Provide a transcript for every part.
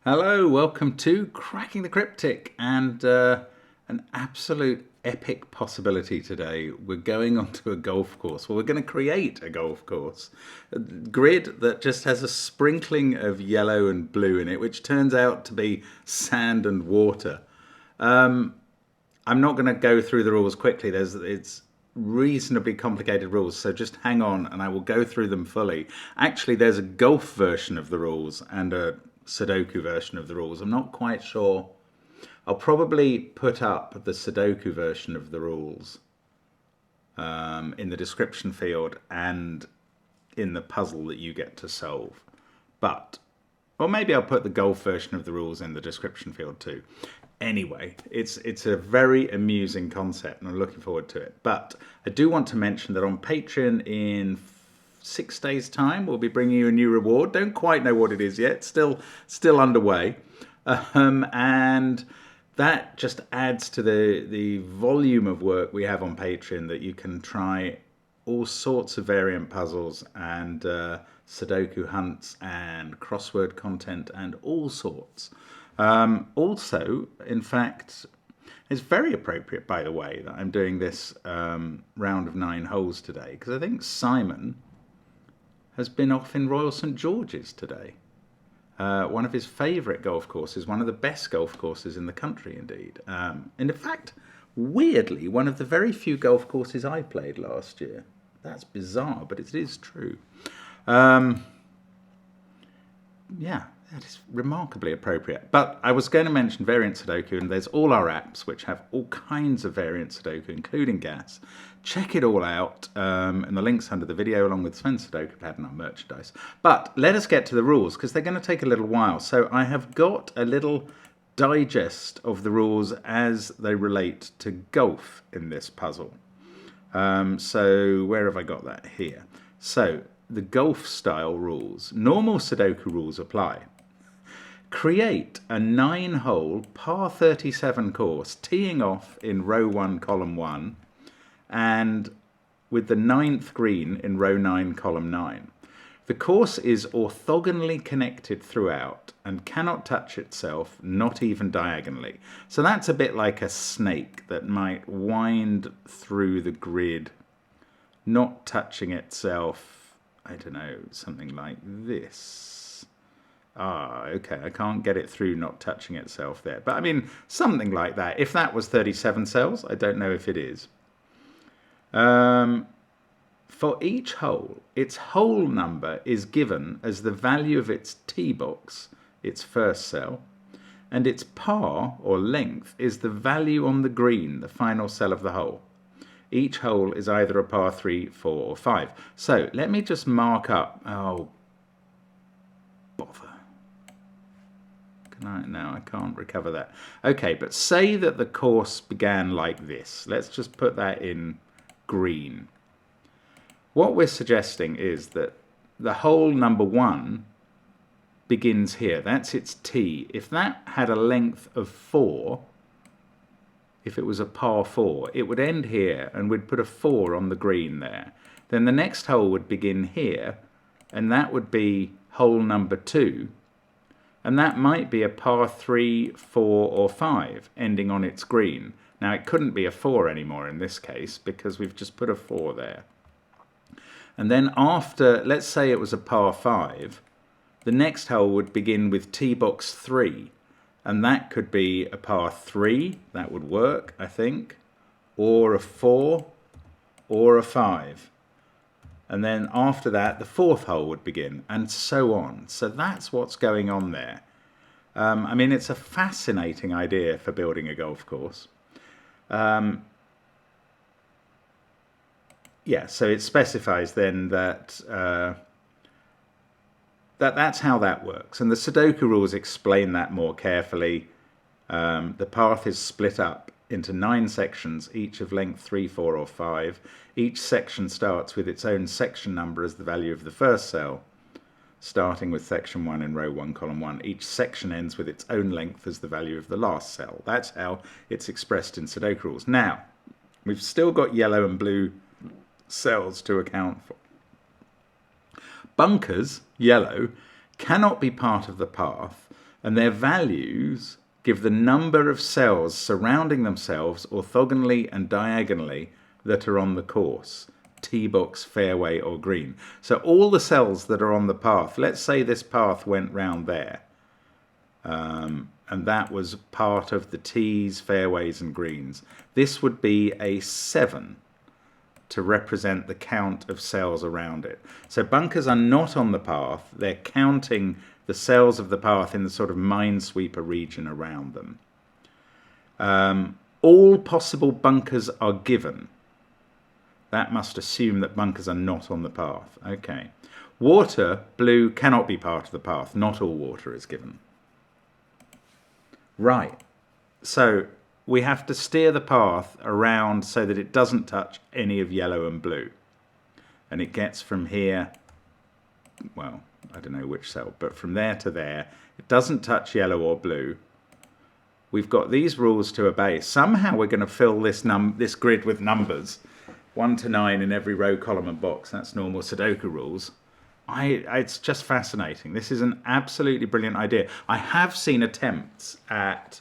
Hello, welcome to Cracking the Cryptic, and an absolute epic possibility today. We're going onto a golf course. Well, we're going to create a golf course, a grid that just has a sprinkling of yellow and blue in it, which turns out to be sand and water. I'm not going to go through the rules quickly. It's reasonably complicated rules, so just hang on and I will go through them fully. Actually, there's a golf version of the rules and a Sudoku version of the rules. I'm not quite sure. I'll probably put up the Sudoku version of the rules in the description field and in the puzzle that you get to solve. Or maybe I'll put the golf version of the rules in the description field too. Anyway, it's a very amusing concept and I'm looking forward to it. But I do want to mention that on Patreon in 6 days' time, we'll be bringing you a new reward. Don't quite know what it is yet. Still underway. And that just adds to the volume of work we have on Patreon, that you can try all sorts of variant puzzles and Sudoku hunts and crossword content and all sorts. Also, in fact, it's very appropriate, by the way, that I'm doing this round of 9 holes today, because I think Simon has been off in Royal St George's today. One of his favourite golf courses, one of the best golf courses in the country, indeed. And in fact, weirdly, one of the very few golf courses I played last year. That's bizarre, but it is true. Yeah, that is remarkably appropriate. But I was going to mention variant Sudoku, and there's all our apps which have all kinds of variant Sudoku, including gas. Check it all out, and the link's under the video, along with Sven's Sudoku pad and our merchandise. But let us get to the rules, because they're going to take a little while. So I have got a little digest of the rules as they relate to golf in this puzzle. So where have I got that? Here. So the golf style rules. Normal Sudoku rules apply. Create a 9-hole par 37 course, teeing off in row 1, column 1, and with the 9th green in row 9, column 9. The course is orthogonally connected throughout and cannot touch itself, not even diagonally. So that's a bit like a snake that might wind through the grid, not touching itself, I don't know, something like this. Okay, I can't get it through not touching itself there. But I mean, something like that. If that was 37 cells, I don't know if it is. For each hole, its hole number is given as the value of its tee box, its first cell, and its par, or length, is the value on the green, the final cell of the hole. Each hole is either a par 3, 4, or 5. So let me just mark up. Oh, bother. No, I can't recover that. Okay, but say that the course began like this. Let's just put that in green. What we're suggesting is that the hole number 1 begins here. That's its tee. If that had a length of 4, if it was a par 4, it would end here and we'd put a 4 on the green there. Then the next hole would begin here, and that would be hole number 2. And that might be a par 3, 4, or 5, ending on its green. Now, it couldn't be a 4 anymore in this case, because we've just put a 4 there. And then after, let's say it was a par 5, the next hole would begin with tee box 3. And that could be a par 3, that would work, I think, or a 4, or a 5. And then after that, the 4th hole would begin, and so on. So that's what's going on there. I mean, it's a fascinating idea for building a golf course. Yeah, so it specifies then that that's how that works. And the Sudoku rules explain that more carefully. The path is split up into 9 sections, each of length 3, 4, or 5. Each section starts with its own section number as the value of the first cell, starting with section 1 in row 1, column 1. Each section ends with its own length as the value of the last cell. That's how it's expressed in Sudoku rules. Now, we've still got yellow and blue cells to account for. Bunkers, yellow, cannot be part of the path And their values give the number of cells surrounding themselves orthogonally and diagonally that are on the course, tee box, fairway or green. So all the cells that are on the path, let's say this path went round there, and that was part of the tees, fairways and greens. This would be a 7 to represent the count of cells around it. So bunkers are not on the path, they're counting the cells of the path in the sort of minesweeper region around them. All possible bunkers are given. That must assume that bunkers are not on the path. Okay. Water, blue, cannot be part of the path. Not all water is given. Right. So we have to steer the path around so that it doesn't touch any of yellow and blue. And it gets from here, well, I don't know which cell, but from there to there, it doesn't touch yellow or blue. We've got these rules to obey. Somehow we're going to fill this grid with numbers, 1 to 9 in every row, column and box. That's normal Sudoku rules. It's just fascinating. This is an absolutely brilliant idea. I have seen attempts at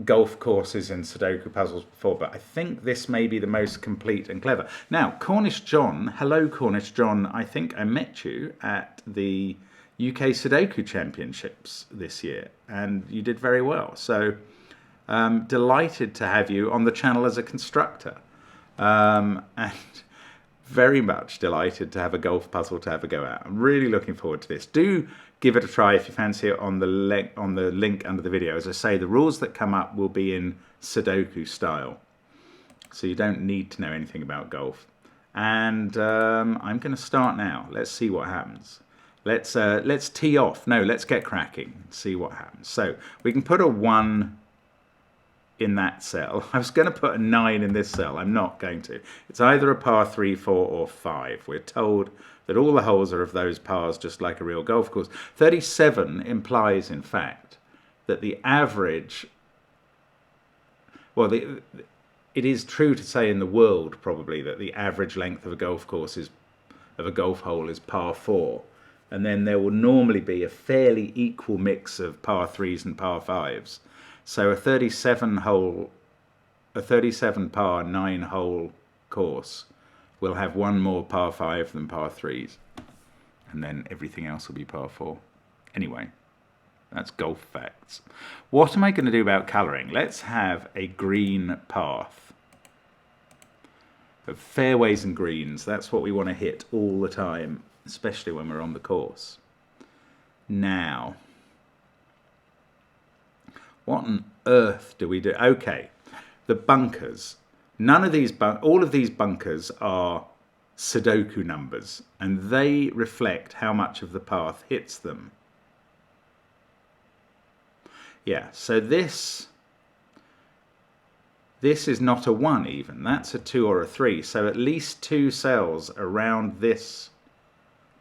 golf courses and Sudoku puzzles before, but I think this may be the most complete and clever. Now, Cornish John, hello Cornish John, I think I met you at the UK Sudoku Championships this year, and you did very well. So, delighted to have you on the channel as a constructor, and very much delighted to have a golf puzzle to have a go at. I'm really looking forward to this. Do give it a try if you fancy it on the link under the video. As I say, the rules that come up will be in Sudoku style, so you don't need to know anything about golf. And I'm going to start now. Let's see what happens. Let's tee off. No, let's get cracking. See what happens. So we can put a 1 in that cell. I was going to put a 9 in this cell. I'm not going to. It's either a par 3, 4 or 5. We're told that all the holes are of those pars, just like a real golf course. 37 implies, in fact, that the average, well, it is true to say in the world probably that the average length of a golf course of a golf hole is par 4. And then there will normally be a fairly equal mix of par 3s and par 5s. So a 37 par 9 hole course will have one more par 5 than par 3s. And then everything else will be par 4. Anyway, that's golf facts. What am I going to do about colouring? Let's have a green path of fairways and greens. That's what we want to hit all the time, especially when we're on the course. Now, what on earth do we do? Okay, the bunkers. All of these bunkers are Sudoku numbers, and they reflect how much of the path hits them. Yeah, so this is not a 1 even. That's a 2 or a 3. So at least 2 cells around this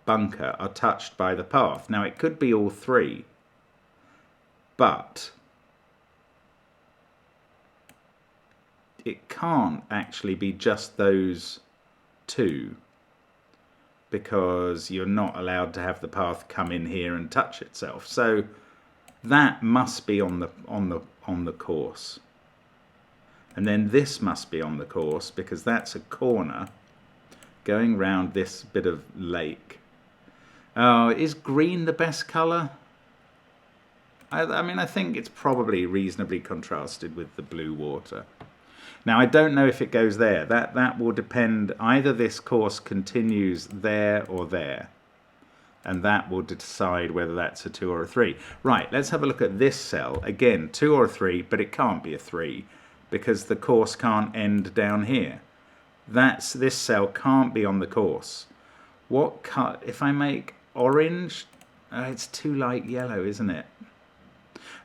bunker are touched by the path. Now it could be all 3, but it can't actually be just those 2, because you're not allowed to have the path come in here and touch itself. So that must be on the course. And then this must be on the course, because that's a corner going round this bit of lake. Oh, is green the best colour? I mean, I think it's probably reasonably contrasted with the blue water. Now, I don't know if it goes there. That will depend. Either this course continues there or there, and that will decide whether that's a 2 or a 3. Right, let's have a look at this cell. Again, 2 or a 3, but it can't be a 3 because the course can't end down here. This cell can't be on the course. What cut? If I make orange, it's too light yellow, isn't it?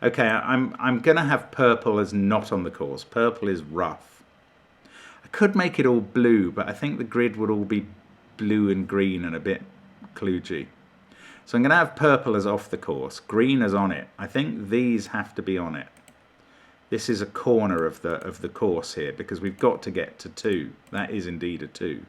Okay, I'm going to have purple as not on the course. Purple is rough. I could make it all blue, but I think the grid would all be blue and green and a bit kludgy. So I'm going to have purple as off the course, green as on it. I think these have to be on it. This is a corner of the course here, because we've got to get to 2. That is indeed a 2.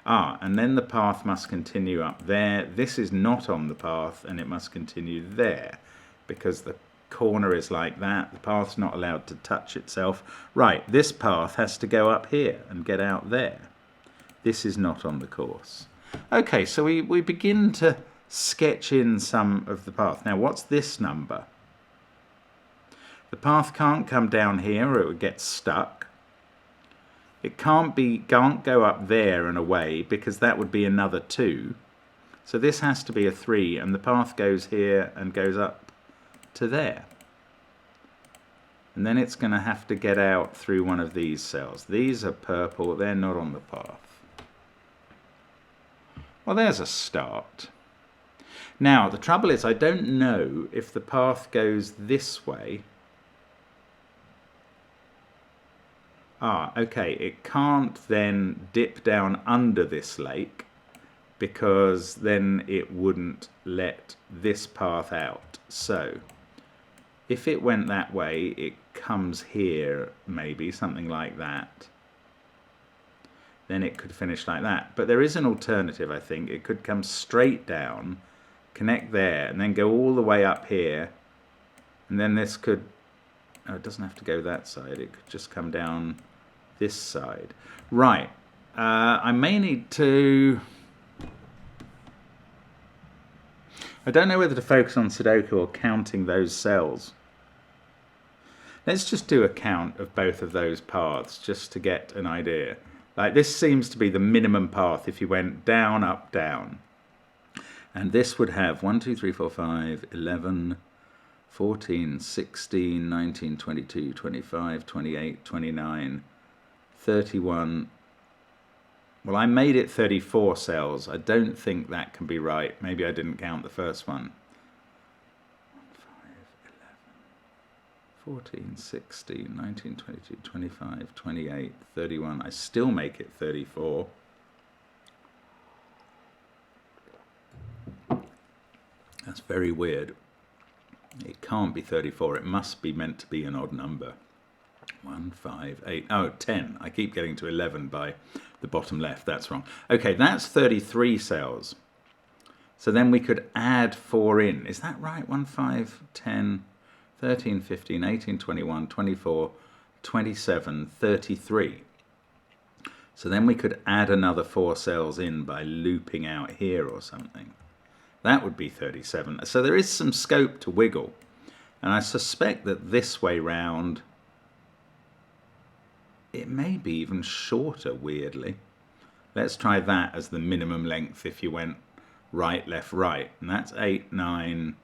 Ah, and then the path must continue up there. This is not on the path, and it must continue there because the corner is like that. The path's not allowed to touch itself. Right, this path has to go up here and get out there. This is not on the course. Okay, so we begin to sketch in some of the path. Now, what's this number? The path can't come down here or it would get stuck. It can't go up there and away because that would be another 2. So this has to be a 3, and the path goes here and goes up to there. And then it's going to have to get out through one of these cells. These are purple, they're not on the path. Well, there's a start. Now, the trouble is I don't know if the path goes this way. Ah, okay, it can't then dip down under this lake because then it wouldn't let this path out. So, if it went that way, it comes here, maybe, something like that. Then it could finish like that. But there is an alternative, I think. It could come straight down, connect there, and then go all the way up here. And then this could... Oh, it doesn't have to go that side. It could just come down this side. Right. I may need to... I don't know whether to focus on Sudoku or counting those cells. Let's just do a count of both of those paths just to get an idea. Like, this seems to be the minimum path if you went down, up, down. And this would have 1, 2, 3, 4, 5, 11, 14, 16, 19, 22, 25, 28, 29, 31. Well, I made it 34 cells. I don't think that can be right. Maybe I didn't count the first one. 14, 16, 19, 22, 25, 28, 31. I still make it 34. That's very weird. It can't be 34. It must be meant to be an odd number. 1, 5, 8, oh, 10. I keep getting to 11 by the bottom left. That's wrong. Okay, that's 33 cells. So then we could add 4 in. Is that right? 1, 5, 10... 13, 15, 18, 21, 24, 27, 33. So then we could add another 4 cells in by looping out here or something. That would be 37. So there is some scope to wiggle. And I suspect that this way round, it may be even shorter, weirdly. Let's try that as the minimum length if you went right, left, right. And that's 8, 9...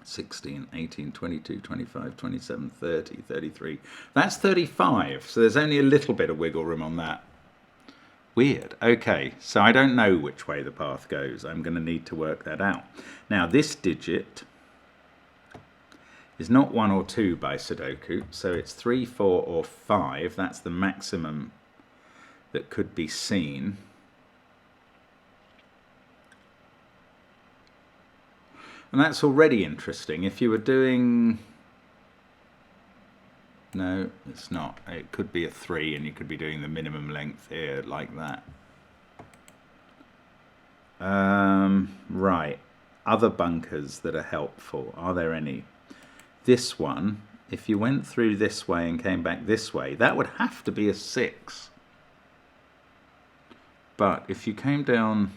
16, 18, 22, 25, 27, 30, 33. That's 35, so there's only a little bit of wiggle room on that. Weird. Okay, so I don't know which way the path goes. I'm going to need to work that out. Now, this digit is not 1 or 2 by Sudoku, so it's 3, 4, or 5. That's the maximum that could be seen. And that's already interesting. If you were doing... No, it's not. It could be a 3 and you could be doing the minimum length here like that. Right. Other bunkers that are helpful. Are there any? This one, if you went through this way and came back this way, that would have to be a 6. But if you came down...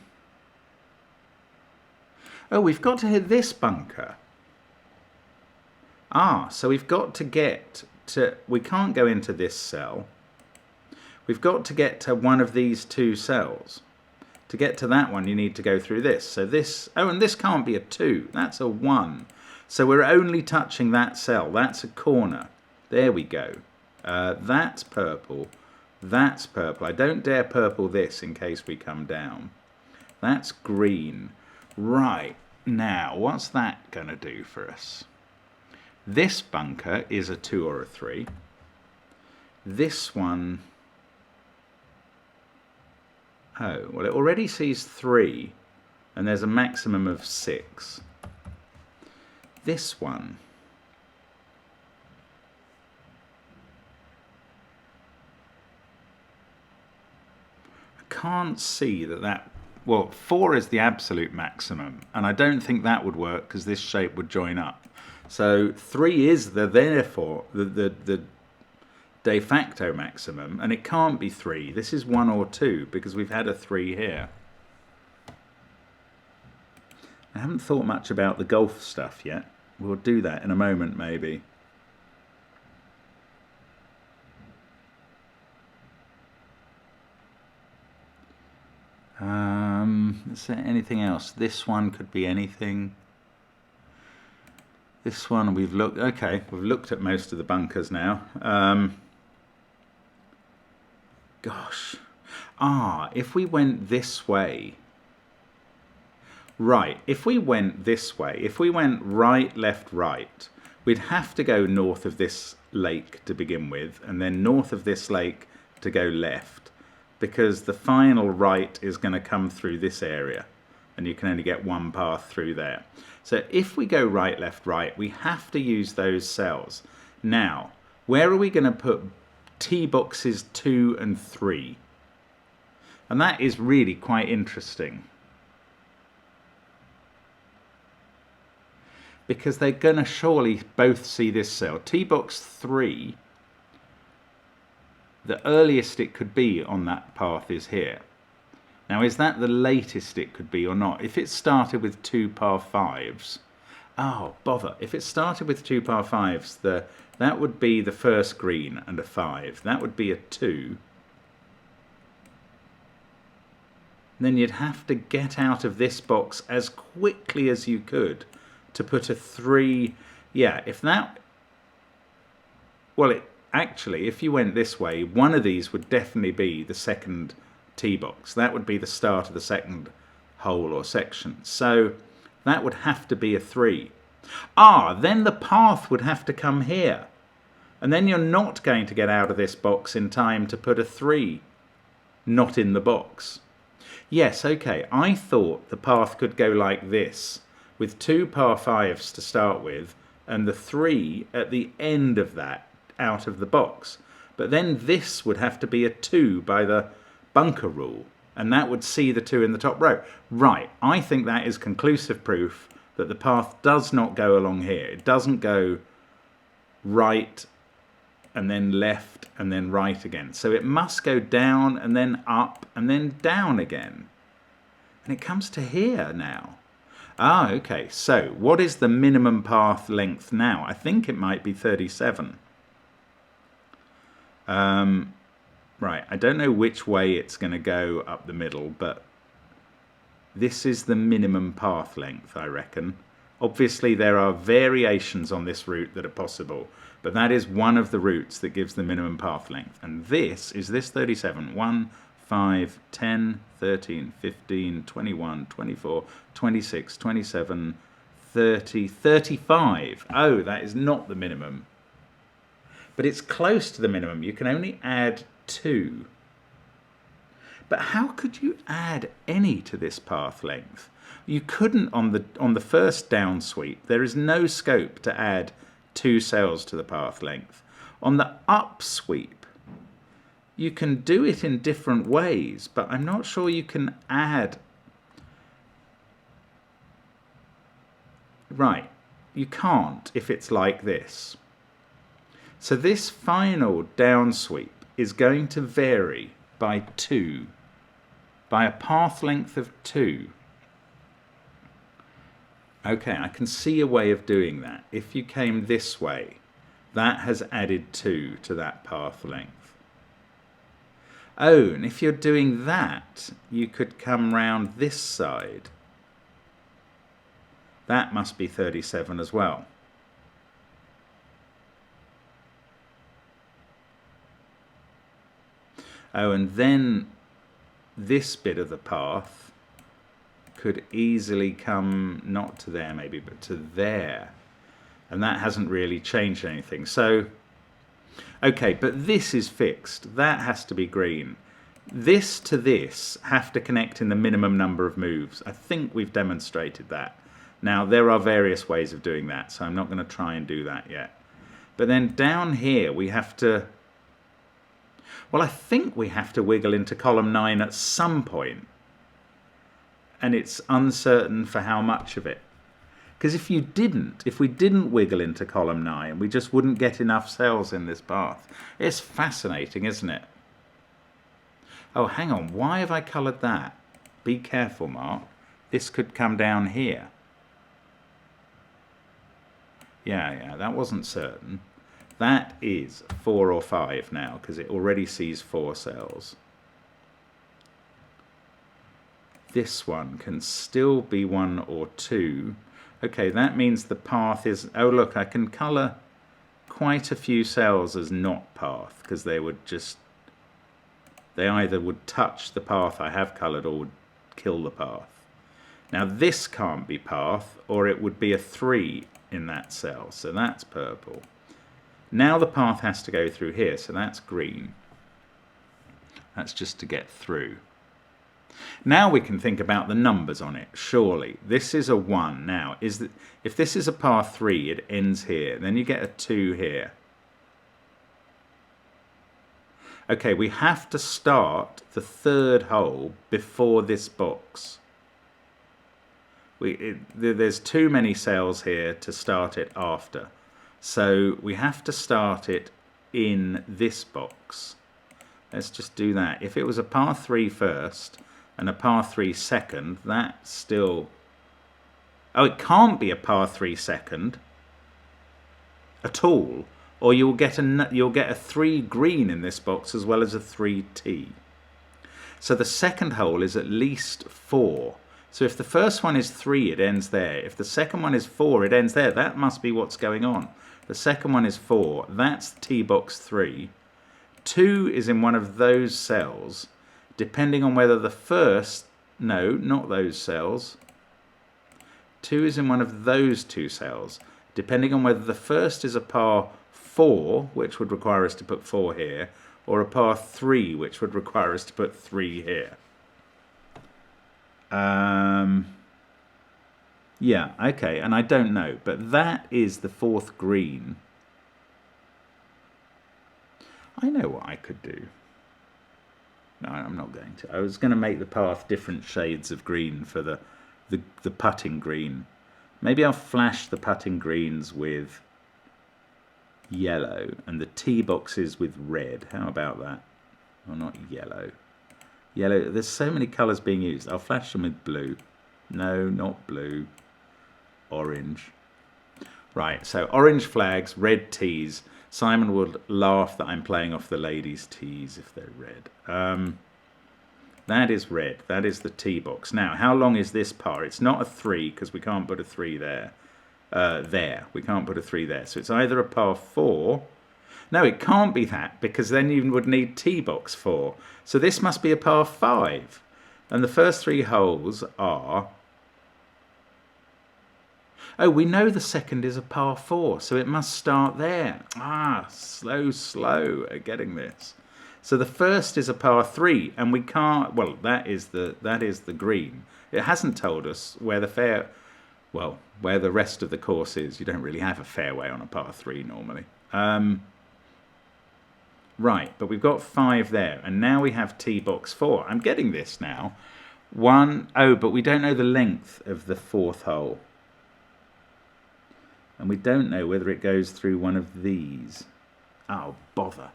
Oh, we've got to hit this bunker. Ah, so we've got to get to... We can't go into this cell. We've got to get to one of these 2 cells. To get to that one, you need to go through this. So this... Oh, and this can't be a 2. That's a 1. So we're only touching that cell. That's a corner. There we go. That's purple. That's purple. I don't dare purple this in case we come down. That's green. Right, now, what's that going to do for us? This bunker is a 2 or a 3. This one... Oh, well, it already sees 3, and there's a maximum of 6. This one... I can't see that, well, 4 is the absolute maximum, and I don't think that would work because this shape would join up. So 3 is the de facto maximum, and it can't be 3. This is 1 or 2 because we've had a 3 here. I haven't thought much about the golf stuff yet. We'll do that in a moment, maybe. Is there anything else? This one could be anything. This one we've looked. Okay, we've looked at most of the bunkers now. Gosh. If we went this way. Right, if we went this way, if we went right, left, right, we'd have to go north of this lake to begin with, and then north of this lake to go left, because the final right is going to come through this area, and you can only get one path through there. So if we go right, left, right, we have to use those cells. Now, where are we going to put T boxes 2 and 3? And that is really quite interesting, because they're going to surely both see this cell. T-box 3, the earliest it could be on that path is here. Now, is that the latest it could be or not? If it started with 2 par 5s, oh, bother. If it started with 2 par 5s, that would be the first green and a 5. That would be a 2. Then you'd have to get out of this box as quickly as you could to put a 3. Yeah, if that, well, actually, if you went this way, one of these would definitely be the second tee box. That would be the start of the second hole or section. So that would have to be a 3. Then the path would have to come here. And then you're not going to get out of this box in time to put a 3 not in the box. Yes, okay, I thought the path could go like this, with 2 par 5s to start with, and the 3 at the end of that, out of the box. But then this would have to be a 2 by the bunker rule, and that would see the 2 in the top row. Right, I think that is conclusive proof that the path does not go along here. It doesn't go right and then left and then right again. So it must go down and then up and then down again. And it comes to here now. Okay, so what is the minimum path length now? I think it might be 37. Right, I don't know which way it's going to go up the middle, but this is the minimum path length, I reckon. Obviously, there are variations on this route that are possible, but that is one of the routes that gives the minimum path length. And this is this 37. 1, 5, 10, 13, 15, 21, 24, 26, 27, 30, 35. Oh, that is not the minimum. But it's close to the minimum. You can only add 2. But how could you add any to this path length? You couldn't on the first down sweep. There is no scope to add 2 cells to the path length. On the up sweep, you can do it in different ways, but I'm not sure you can add. Right, you can't if it's like this. So this final down sweep is going to vary by 2, by a path length of 2. Okay, I can see a way of doing that. If you came this way, that has added 2 to that path length. Oh, and if you're doing that, you could come round this side. That must be 37 as well. Oh, and then this bit of the path could easily come not to there maybe, but to there. And that hasn't really changed anything. So, okay, but this is fixed. That has to be green. This to this have to connect in the minimum number of moves. I think we've demonstrated that. Now, there are various ways of doing that, so I'm not going to try and do that yet. But then down here, we have to... Well, I think we have to wiggle into column 9 at some point, and it's uncertain for how much of it. Because if we didn't wiggle into column 9, we just wouldn't get enough cells in this path. It's fascinating, isn't it? Oh, hang on, why have I coloured that? Be careful, Mark. This could come down here. Yeah, that wasn't certain. That is 4 or 5 now, because it already sees 4 cells. This one can still be 1 or 2. Okay, that means the path is... Oh, look, I can colour quite a few cells as not path, because they would just... They either would touch the path I have coloured or would kill the path. Now, this can't be path, or it would be a 3 in that cell, so that's purple. Now the path has to go through here, so that's green. That's just to get through. Now we can think about the numbers on it, surely. This is a 1 now. If this is a path 3, it ends here. Then you get a 2 here. Okay, we have to start the 3rd hole before this box. There's too many cells here to start it after. So we have to start it in this box. Let's just do that. If it was a path 3 first and a path 3 second, that's still... Oh, it can't be a path 3 second at all, or you'll get a 3 green in this box as well as a 3T. So the second hole is at least 4. So if the first one is 3, it ends there. If the second one is 4, it ends there. That must be what's going on. The second one is 4. That's T box 3. 2 is in one of those cells, depending on whether the first... No, not those cells. 2 is in one of those 2 cells, depending on whether the first is a par 4, which would require us to put 4 here, or a par 3, which would require us to put 3 here. Yeah, okay, and I don't know, but that is the 4th green. I know what I could do. No, I'm not going to. I was going to make the path different shades of green for the putting green. Maybe I'll flash the putting greens with yellow and the tee boxes with red. How about that? Or not yellow. Yellow, there's so many colours being used. I'll flash them with blue. No, not blue. Orange. Right, so orange flags, red tees. Simon would laugh that I'm playing off the ladies' tees if they're red. That is red. That is the tee box. Now, how long is this par? It's not a 3 because we can't put a 3 there. We can't put a 3 there. So it's either a par 4. No, it can't be that because then you would need tee box 4. So this must be a par 5. And the first 3 holes are... Oh, we know the second is a par 4, so it must start there. Ah, slow at getting this. So the first is a par 3, and we can't... Well, that is the green. It hasn't told us where where the rest of the course is. You don't really have a fairway on a par 3 normally. Right, but we've got 5 there, and now we have tee box 4. I'm getting this now. 1... Oh, but we don't know the length of the 4th hole. And we don't know whether it goes through one of these. Oh, bother.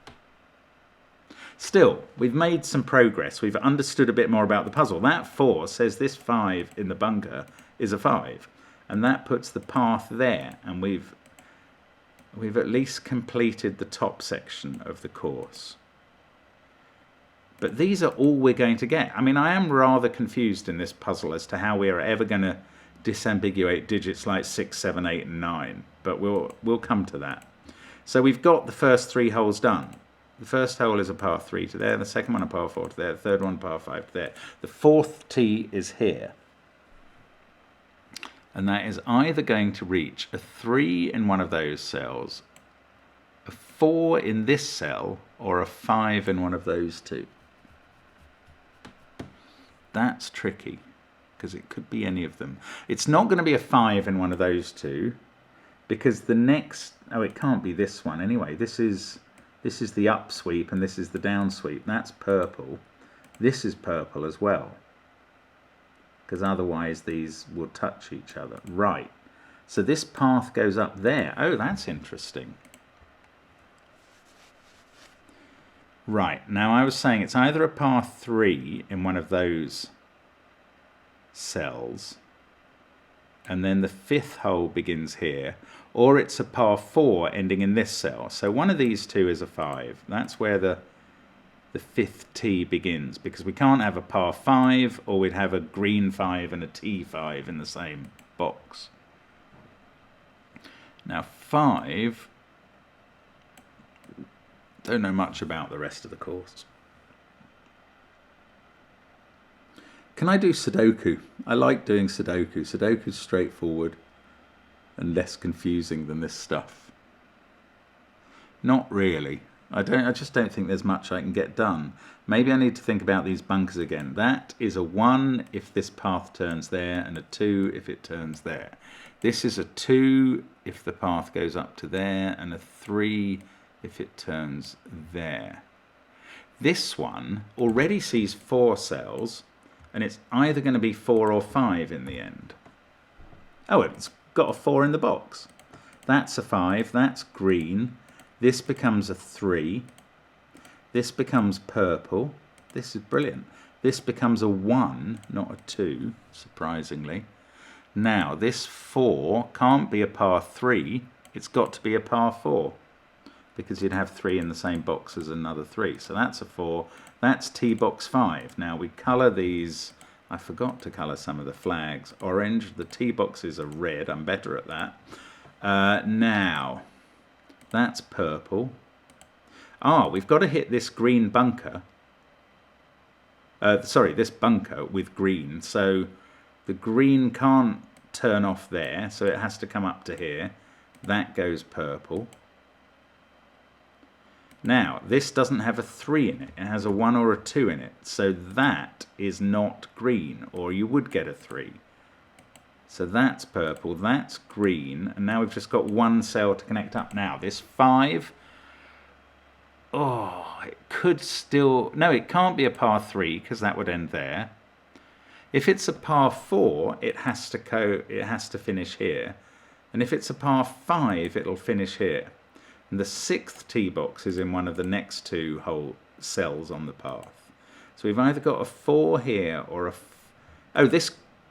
Still, we've made some progress. We've understood a bit more about the puzzle. That 4 says this 5 in the bunker is a 5. And that puts the path there. And we've at least completed the top section of the course. But these are all we're going to get. I mean, I am rather confused in this puzzle as to how we are ever going to disambiguate digits like 6, 7, 8 and 9, but we'll come to that. So we've got the first 3 holes done. The first hole is a par 3 to there, the second one a par 4 to there, the third one par 5 to there. The 4th tee is here. And that is either going to reach a 3 in one of those cells, a 4 in this cell, or a 5 in one of those 2. That's tricky, because it could be any of them. It's not going to be a 5 in one of those 2, because the next... Oh, it can't be this one anyway. This is This is the up sweep and this is the down sweep. That's purple. This is purple as well, because otherwise these will touch each other. Right. So this path goes up there. Oh, that's interesting. Right. Now I was saying it's either a path 3 in one of those cells, and then the 5th hole begins here, or it's a par 4 ending in this cell. So one of these two is a 5. That's where the 5th T begins, because we can't have a par 5, or we'd have a green 5 and a T5 in the same box. Now 5, don't know much about the rest of the course. Can I do Sudoku? I like doing Sudoku. Sudoku's straightforward and less confusing than this stuff. Not really. I just don't think there's much I can get done. Maybe I need to think about these bunkers again. That is a 1 if this path turns there, and a 2 if it turns there. This is a 2 if the path goes up to there, and a 3 if it turns there. This one already sees 4 cells, and it's either going to be 4 or 5 in the end. Oh, it's got a 4 in the box. That's a 5, that's green. This becomes a 3. This becomes purple. This is brilliant. This becomes a 1, not a 2, surprisingly. Now, this 4 can't be a par 3. It's got to be a par 4, because you'd have 3 in the same box as another 3. So that's a 4. That's T box 5. Now we colour these. I forgot to colour some of the flags orange. The T boxes are red. I'm better at that. Now, that's purple. We've got to hit this green bunker. Sorry, this bunker with green. So the green can't turn off there, so it has to come up to here. That goes purple. Now, this doesn't have a 3 in it. It has a 1 or a 2 in it. So that is not green, or you would get a 3. So that's purple, that's green, and now we've just got 1 cell to connect up. Now, this 5, it could still... No, it can't be a par 3, because that would end there. If it's a par 4, it has to finish here. And if it's a par 5, it'll finish here. And the 6th T box is in one of the next 2 whole cells on the path. So we've either got a 4 here or a... Oh, this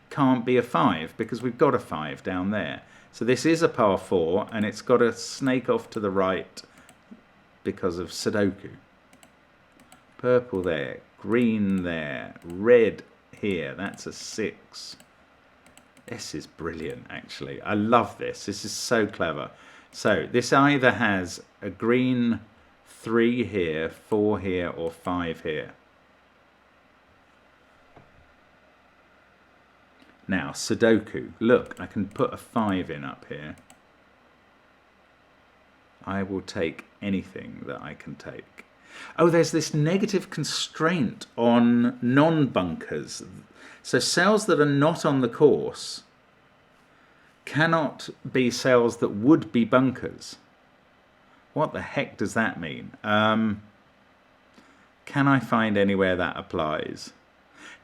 can't be a 5 because we've got a 5 down there. So this is a par 4 and it's got to snake off to the right because of Sudoku. Purple there, green there, red here. That's a 6. This is brilliant, actually. I love this. This is so clever. So this either has a green 3 here, 4 here, or 5 here. Now, Sudoku. Look, I can put a 5 in up here. I will take anything that I can take. Oh, there's this negative constraint on non-bunkers. So cells that are not on the course cannot be cells that would be bunkers. What the heck does that mean? Can I find anywhere that applies?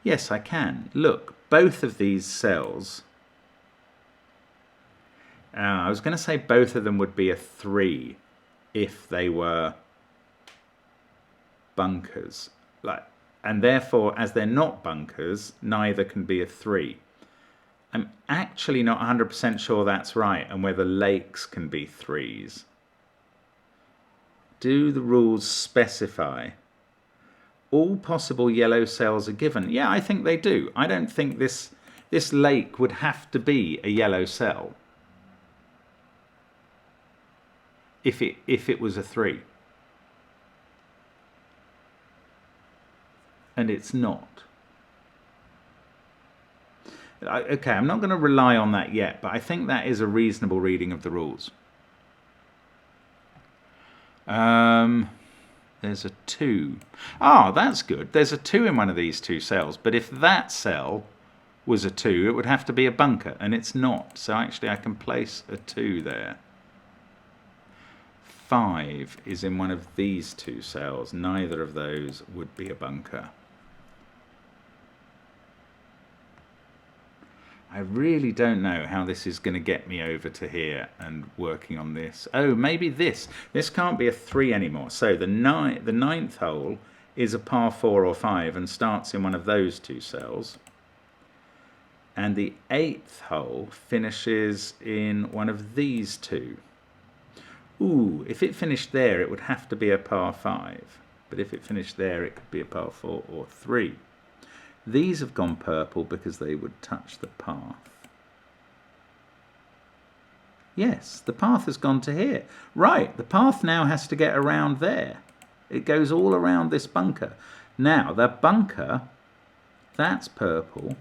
Yes, I can. Look, both of these cells, I was going to say both of them would be a 3 if they were bunkers. And therefore, as they're not bunkers, neither can be a 3. I'm actually not 100% sure that's right, and whether lakes can be 3s. Do the rules specify? All possible yellow cells are given. Yeah, I think they do. I don't think this lake would have to be a yellow cell if it was a 3. And it's not. Okay, I'm not going to rely on that yet, but I think that is a reasonable reading of the rules. There's a 2. That's good. There's a 2 in one of these 2 cells, but if that cell was a 2, it would have to be a bunker, and it's not. So actually I can place a 2 there. 5 is in one of these two cells. Neither of those would be a bunker. I really don't know how this is going to get me over to here and working on this. Oh, maybe this. This can't be a 3 anymore. So the ninth hole is a par 4 or 5 and starts in one of those two cells. And the 8th hole finishes in one of these two. Ooh, if it finished there, it would have to be a par 5. But if it finished there, it could be a par 4 or 3. These have gone purple because they would touch the path. Yes, the path has gone to here. Right, the path now has to get around there. It goes all around this bunker. Now, that bunker, that's purple.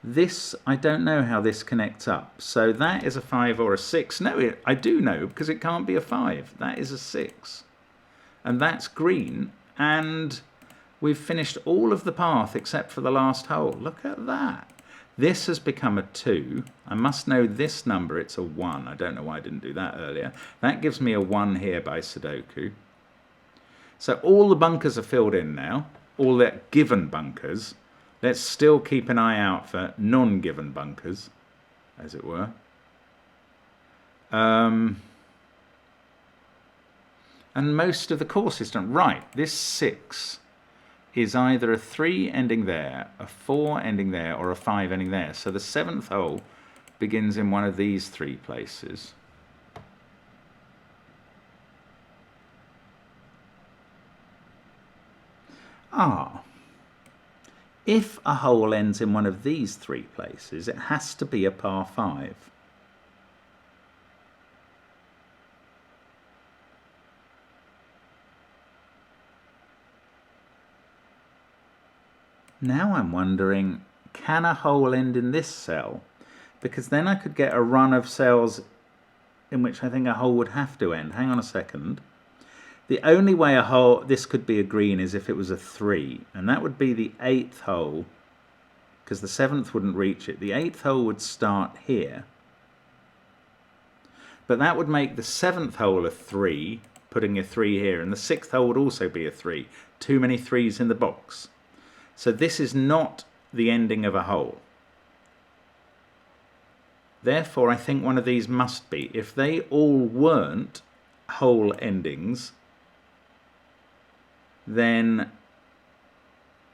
This, I don't know how this connects up. So that is a 5 or a 6. No, I do know because it can't be a 5. That is a 6. And that's green. And we've finished all of the path except for the last hole. Look at that. This has become a 2. I must know this number. It's a 1. I don't know why I didn't do that earlier. That gives me a 1 here by Sudoku. So all the bunkers are filled in now. All the given bunkers. Let's still keep an eye out for non-given bunkers, as it were. And most of the course is done. Right, this 6 is either a 3 ending there, a 4 ending there, or a 5 ending there. So the 7th hole begins in one of these 3 places. If a hole ends in one of these 3 places, it has to be a par 5. Now I'm wondering, can a hole end in this cell? Because then I could get a run of cells in which I think a hole would have to end. Hang on a second. The only way this could be a green is if it was a 3, and that would be the 8th hole, because the 7th wouldn't reach it. The 8th hole would start here, but that would make the 7th hole a 3, putting a 3 here, and the 6th hole would also be a 3. Too many 3s in the box. So this is not the ending of a hole. Therefore, I think one of these must be. If they all weren't hole endings, then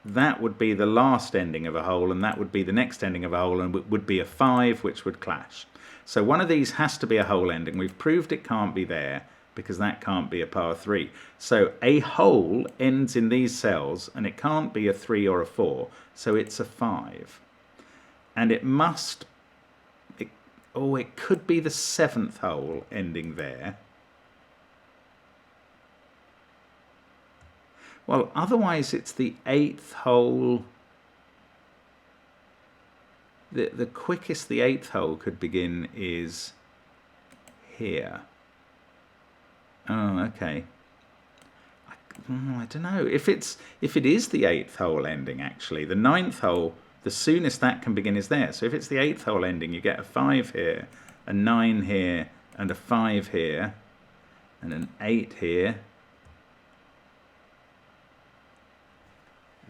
that would be the last ending of a hole, and that would be the next ending of a hole, and it would be a 5, which would clash. So one of these has to be a hole ending. We've proved it can't be there because that can't be a par 3. So a hole ends in these cells, and it can't be a 3 or a 4, so it's a 5. And it must, it could be the 7th hole ending there. Well, otherwise it's the 8th hole. The quickest the 8th hole could begin is here. Oh, okay. I don't know. If it is the 8th hole ending, actually, the 9th hole, the soonest that can begin is there. So if it's the 8th hole ending, you get a 5 here, a 9 here, and a 5 here, and an 8 here.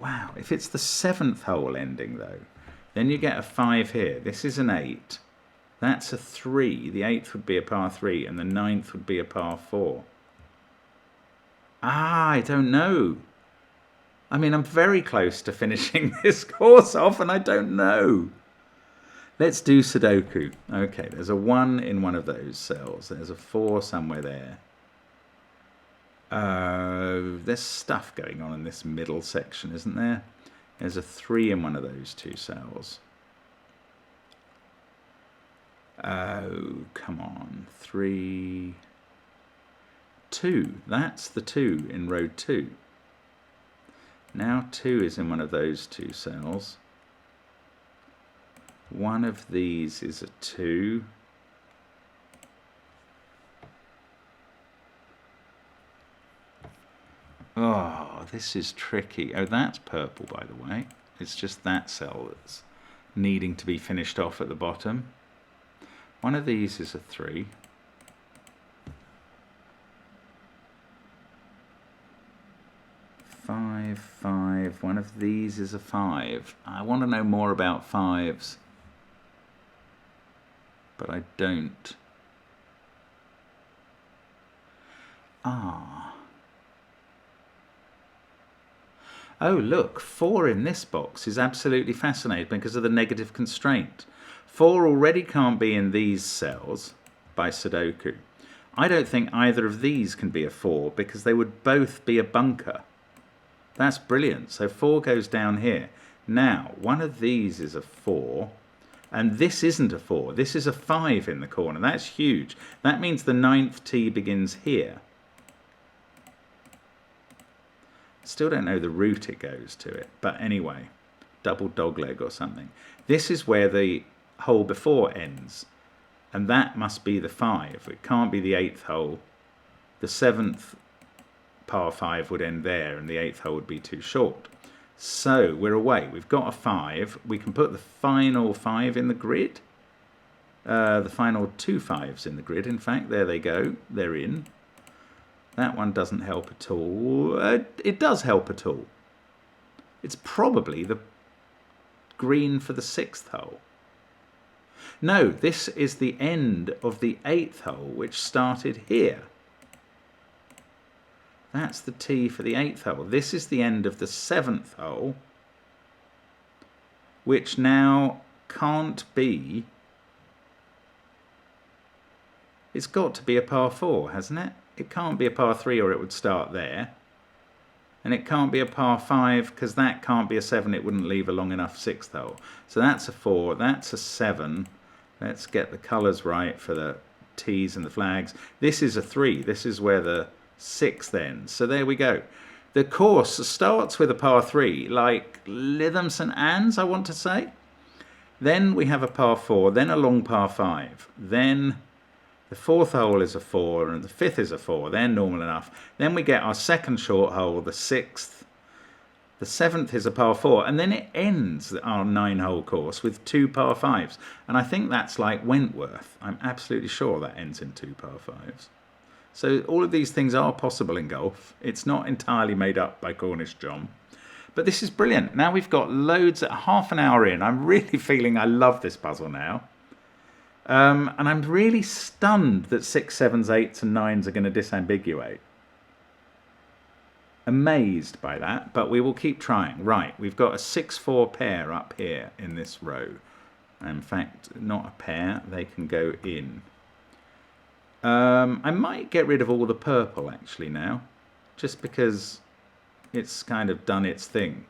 Wow, if it's the 7th hole ending, though, then you get a 5 here. This is an 8. That's a 3. The 8th would be a par 3, and the 9th would be a par 4. I don't know. I mean, I'm very close to finishing this course off, and I don't know. Let's do Sudoku. Okay, there's a 1 in one of those cells. There's a 4 somewhere there. There's stuff going on in this middle section, isn't there? There's a 3 in one of those 2 cells. Oh, come on. 3, 2. That's the 2 in row 2. Now 2 is in one of those 2 cells. One of these is a 2. Oh, this is tricky. Oh, that's purple, by the way. It's just that cell that's needing to be finished off at the bottom. One of these is a 3. 5, 5. One of these is a 5. I want to know more about 5s, but I don't. Ah. Oh, look, 4 in this box is absolutely fascinating because of the negative constraint. 4 already can't be in these cells by Sudoku. I don't think either of these can be a 4 because they would both be a bunker. That's brilliant. So 4 goes down here. Now, one of these is a 4, and this isn't a 4. This is a 5 in the corner. That's huge. That means the 9th T begins here. Still don't know the route it goes to it, but anyway, double dogleg or something. This is where the hole before ends, and that must be the 5. It can't be the 8th hole. The 7th par 5 would end there, and the 8th hole would be too short. So we're away. We've got a 5. We can put the final 5 in the grid. The final 2 5s in the grid, in fact. There they go. They're in. That one doesn't help at all. It does help at all. It's probably the green for the 6th hole. No, this is the end of the 8th hole, which started here. That's the T for the 8th hole. This is the end of the 7th hole, which now can't be... It's got to be a par 4, hasn't it? It can't be a par 3 or it would start there. And it can't be a par 5 because that can't be a 7. It wouldn't leave a long enough 6th hole. So that's a 4. That's a 7. Let's get the colours right for the T's and the flags. This is a 3. This is where the 6th ends. So there we go. The course starts with a par 3, like Lytham St Anne's, I want to say. Then we have a par 4, then a long par 5. Then the 4th hole is a 4 and the 5th is a 4. They're normal enough. Then we get our second short hole, the 6th. The 7th is a par 4. And then it ends our 9-hole course with 2 par 5s. And I think that's like Wentworth. I'm absolutely sure that ends in 2 par 5s. So all of these things are possible in golf. It's not entirely made up by Cornish John. But this is brilliant. Now we've got loads at half an hour in. I'm really feeling I love this puzzle now. And I'm really stunned that 6s, 7s, 8s and 9s are going to disambiguate. Amazed by that, but we will keep trying. Right, we've got a 6-4 pair up here in this row. In fact, not a pair, they can go in. I might get rid of all the purple actually now, just because it's kind of done its thing.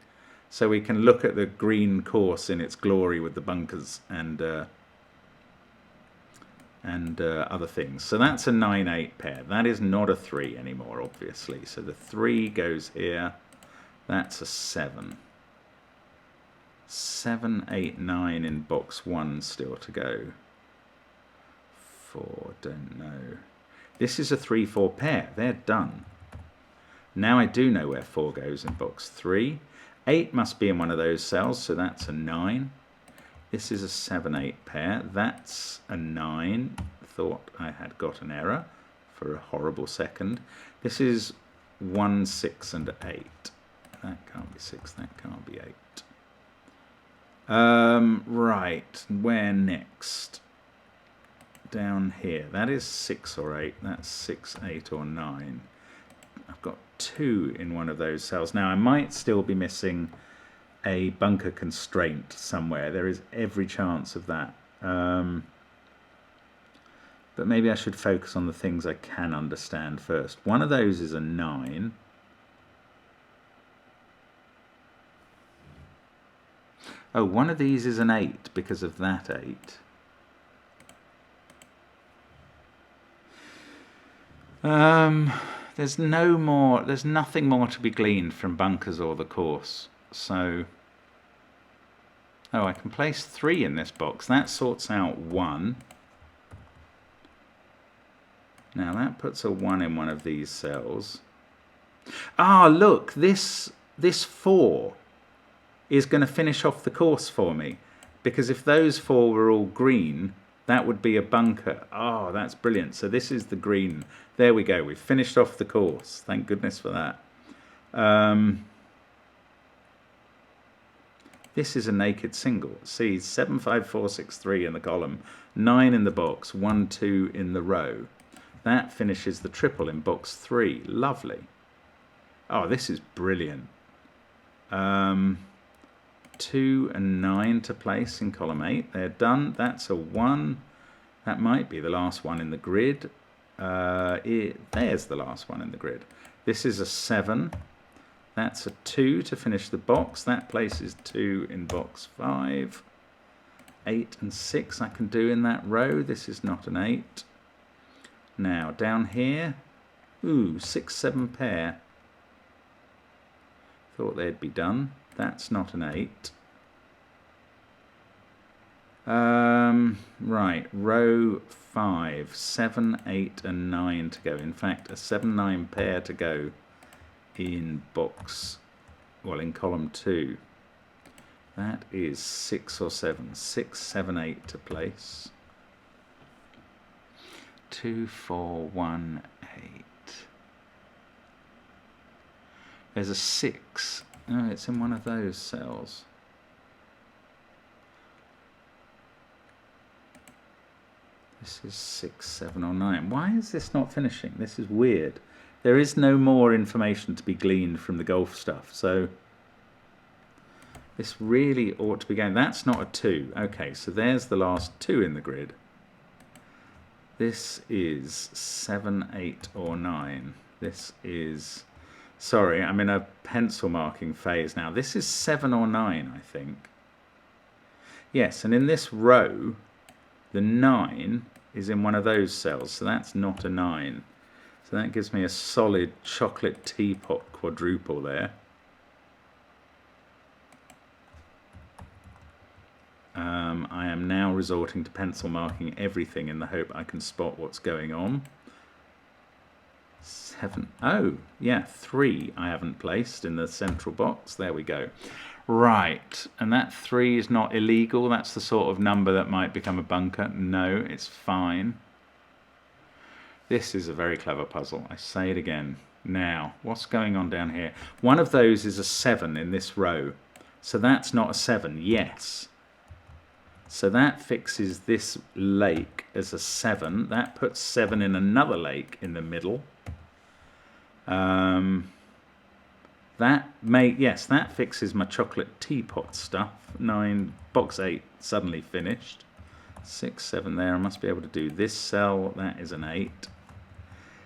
So we can look at the green course in its glory with the bunkers and other things. So that's a 9-8 pair. That is not a 3 anymore, obviously. So the 3 goes here. That's a 7. 7, 8, 9 in box 1 still to go. 4, don't know. This is a 3-4 pair. They're done. Now I do know where 4 goes in box 3. 8 must be in one of those cells, so that's a 9. This is a 7-8 pair. That's a 9. Thought I had got an error for a horrible second. This is 1, 6 and 8. That can't be 6, that can't be 8. Right, where next? Down here. That is 6 or 8. That's 6, 8 or 9. I've got 2 in one of those cells. Now I might still be missing a bunker constraint somewhere. There is every chance of that. But maybe I should focus on the things I can understand first. One of those is a 9. Oh, one of these is an 8 because of that 8. There's nothing more to be gleaned from bunkers or the course. So, oh, I can place 3 in this box. That sorts out 1. Now that puts a 1 in one of these cells. Ah, look, this 4 is going to finish off the course for me. Because if those 4 were all green, that would be a bunker. Oh, that's brilliant. So this is the green. There we go. We've finished off the course. Thank goodness for that. This is a naked single. See, 75463 in the column, 9 in the box, 1, 2 in the row. That finishes the triple in box 3. Lovely. Oh, this is brilliant. 2 and 9 to place in column 8. They're done. That's a 1. That might be the last one in the grid. There's the last one in the grid. This is a 7. That's a 2 to finish the box. That places 2 in box 5. 8 and 6 I can do in that row. This is not an 8. Now down here, 6, 7 pair. Thought they'd be done. That's not an 8. Right, row 5, 7, 8 and 9 to go. In fact, a 7, 9 pair to go in box, well, in column 2. That is 6 or 7. 6, 7, 8 to place. 2, 4, 1, 8. There's a 6. Oh, it's in one of those cells. This is 6, 7 or 9. Why is this not finishing? This is weird. There is no more information to be gleaned from the golf stuff, so this really ought to be going. That's not a 2. Okay, so there's the last 2 in the grid. This is 7, 8 or 9. This is... Sorry, I'm in a pencil marking phase now. This is 7 or 9, I think. Yes, and in this row, the 9 is in one of those cells, so that's not a 9. So that gives me a solid chocolate teapot quadruple there. I am now resorting to pencil marking everything in the hope I can spot what's going on. 7, oh, yeah, 3 I haven't placed in the central box. There we go. Right, and that 3 is not illegal. That's the sort of number that might become a bunker. No, it's fine. This is a very clever puzzle. I say it again. Now, what's going on down here? One of those is a 7 in this row. So that's not a 7. Yes. So that fixes this lake as a 7. That puts 7 in another lake in the middle. Yes, that fixes my chocolate teapot stuff. 9, box 8 suddenly finished. 6, 7 there. I must be able to do this cell. That is an 8.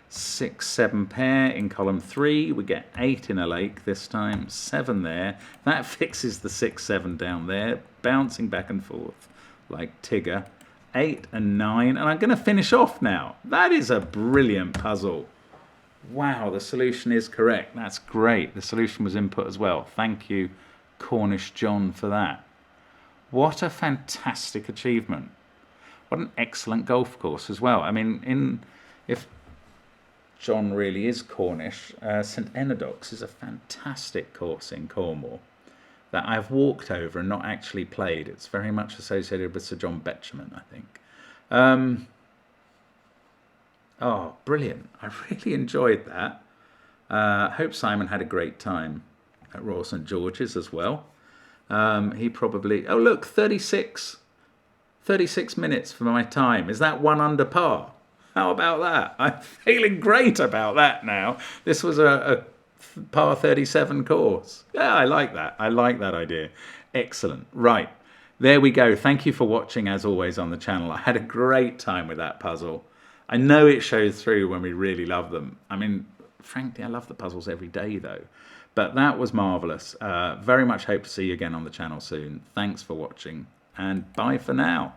6, 7 pair in column 3. We get 8 in a lake this time. 7 there. That fixes the 6, 7 down there, bouncing back and forth like Tigger. 8 and 9, and I'm going to finish off now. That is a brilliant puzzle. Wow, the solution is correct. That's great. The solution was input as well. Thank you, Cornish John, for that. What a fantastic achievement. What an excellent golf course as well. I mean, if John really is Cornish, St Enodox is a fantastic course in Cornwall that I've walked over and not actually played. It's very much associated with Sir John Betjeman, I think. Oh, brilliant. I really enjoyed that. Hope Simon had a great time at Royal St George's as well. He probably... Oh, look, 36 minutes for my time. Is that 1 under par? How about that? I'm feeling great about that now. This was a par 37 course. Yeah, I like that. I like that idea. Excellent. Right. There we go. Thank you for watching, as always, on the channel. I had a great time with that puzzle. I know it shows through when we really love them. I mean, frankly, I love the puzzles every day, though. But that was marvellous. Very much hope to see you again on the channel soon. Thanks for watching, and bye for now.